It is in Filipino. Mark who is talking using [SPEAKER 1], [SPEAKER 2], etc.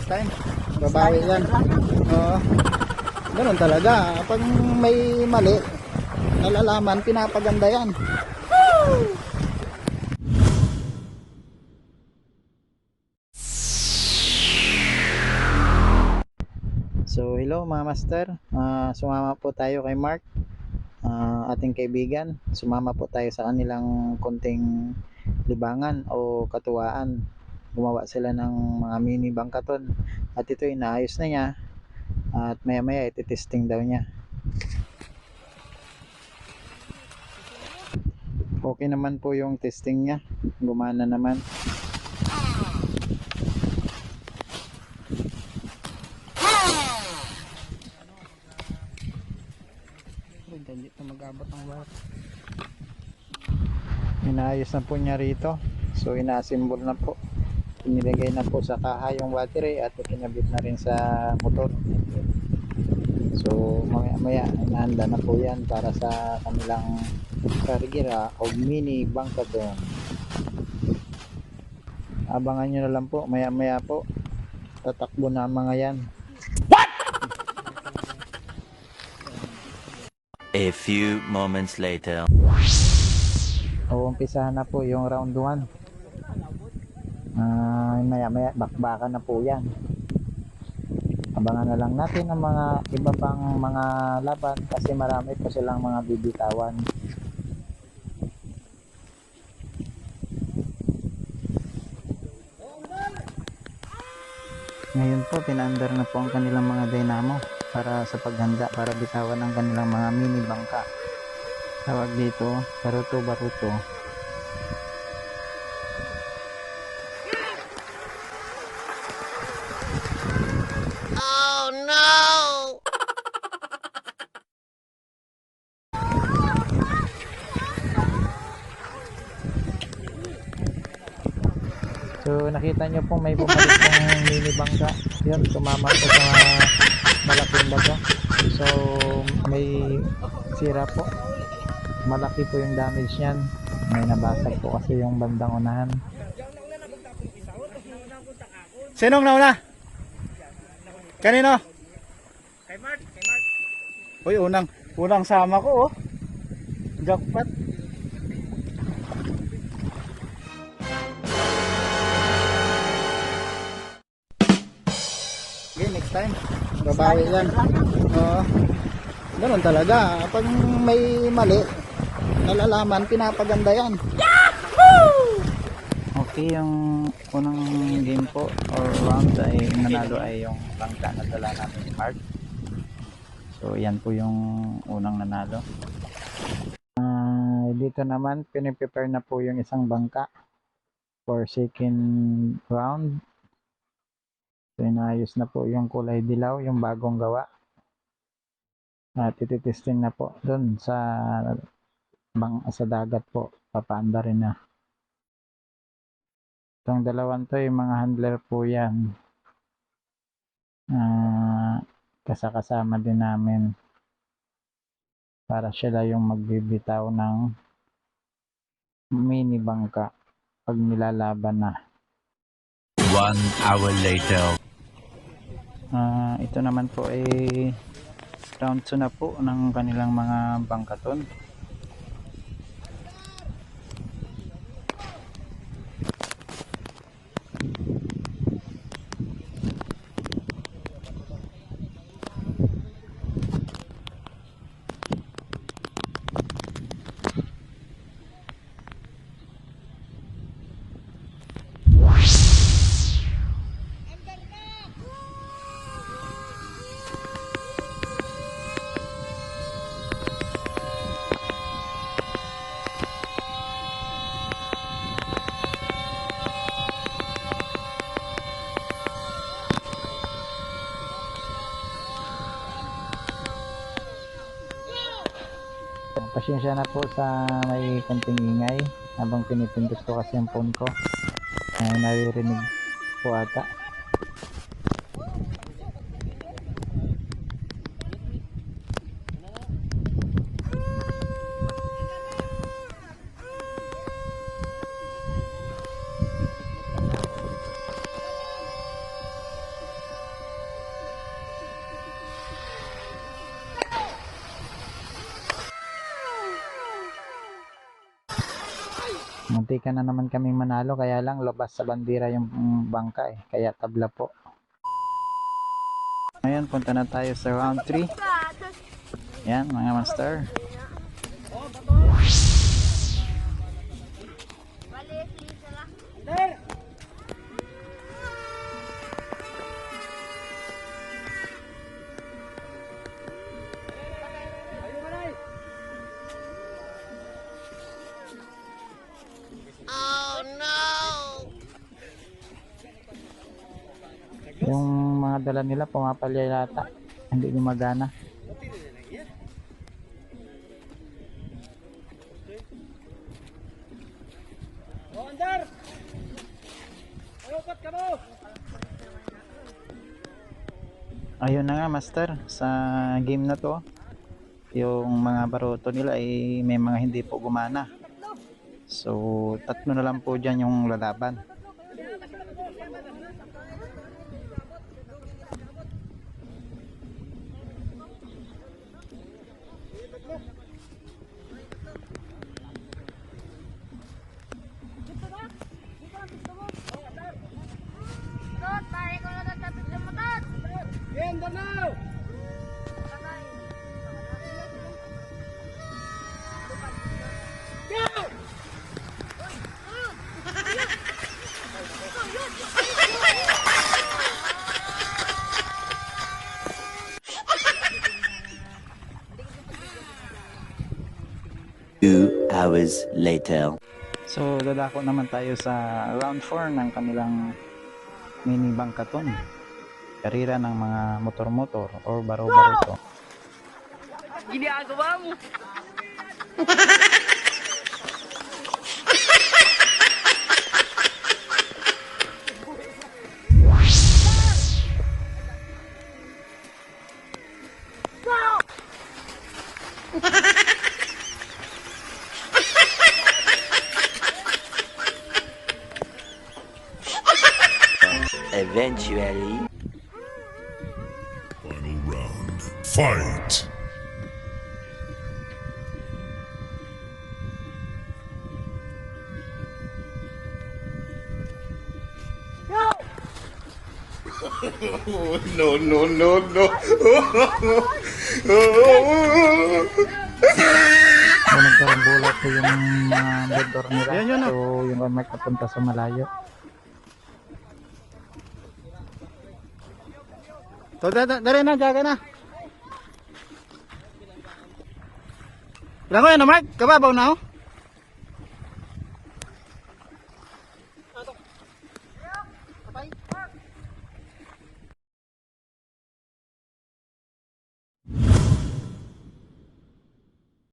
[SPEAKER 1] next time. Babawi yan. Oo. Ganun talaga. Pag may mali, nalalaman, pinapaganda yan. So hello mga master, sumama po tayo kay Mark, ating kaibigan. Sumama po tayo sa kanilang konting libangan o katuwaan. Gumawa sila ng mga mini bangkaton at ito inaayos na niya at maya maya ititesting daw niya. Okay naman po yung testing niya, gumana naman. Hindi pa mag-abot ang wire. Inaayos na po niya rito. So ina-assemble na po. Inilagay na po sa kaha yung battery at ikinabit na rin sa motor. So maya maya inahanda na po yan para sa kanilang kargira o mini bangkaton. Abangan nyo na lang po, maya maya po tatakbo na mga yan.
[SPEAKER 2] A few moments later.
[SPEAKER 1] Umpisahan na po yung round 1. Maya maya bakbakan na po yan. Abangan na lang natin ang mga iba pang mga laban kasi marami po silang mga bibitawan. Ngayon po pinaandar na po ang kanilang mga dynamo para sa paghanda para bitawan ang kanilang mga mini bangka. Tawag dito baruto.
[SPEAKER 2] Oh no!
[SPEAKER 1] So nakita nyo po may bumalik ng mini bangka. Yun, tumama po sa malaking bato. So may sira po. Malaki po yung damage niyan. May nabasag po kasi yung bandang unahan. Sinong nauna? Kanino? Kay Mark. Uy, unang sama ko oh. Jackpot. Okay, next time. Babawi yan. Oo. Ganun talaga. Pag may mali, nalalaman, pinapaganda yan. Yahoo! Okay, yung unang game po or round ay nanalo ay yung bangka na dala namin ni Mark. So yan po yung unang nanalo. Dito naman piniprepare na po yung isang bangka for second round. So inayos na po yung kulay dilaw, yung bagong gawa. At ititesting na po doon sa dagat po, papaanda rin na. Itong dalawang to yung mga handler po yan. Kasama din namin para sila yung magbibitaw ng mini bangka pag nilalaban na.
[SPEAKER 2] 1 hour later.
[SPEAKER 1] Ito naman po ay round 2 na po ng kanilang mga bangkaton. Pasensya na po sa may konting ingay habang pinipindot ko kasi yung phone ko. Naririnig po ata. Muntikan na naman kaming manalo, kaya lang labas sa bandera yung bangka eh. Kaya tabla po. Ngayon, punta na tayo sa round 3. Yan mga master. Yung mga dala nila pumapalya yata. Hindi gumagana. Ayun na nga master, sa game na to yung mga baruto nila ay may mga hindi po gumana. So tatlo na lang po dyan yung lalaban.
[SPEAKER 2] Two hours later.
[SPEAKER 1] So dadako naman tayo sa round 4 ng kanilang mini bangkaton. Karira ng mga motor-motor or baro-baruto.
[SPEAKER 3] Ginagawa mo.
[SPEAKER 2] Eventually.
[SPEAKER 4] Final round. Fight! No, no, no, no.
[SPEAKER 1] So nagkarambola po yung vendor nila. So yung mic napunta sa malayo. So dari na, jaga na. Ilang ko yan na Mark? Kababaw na oh?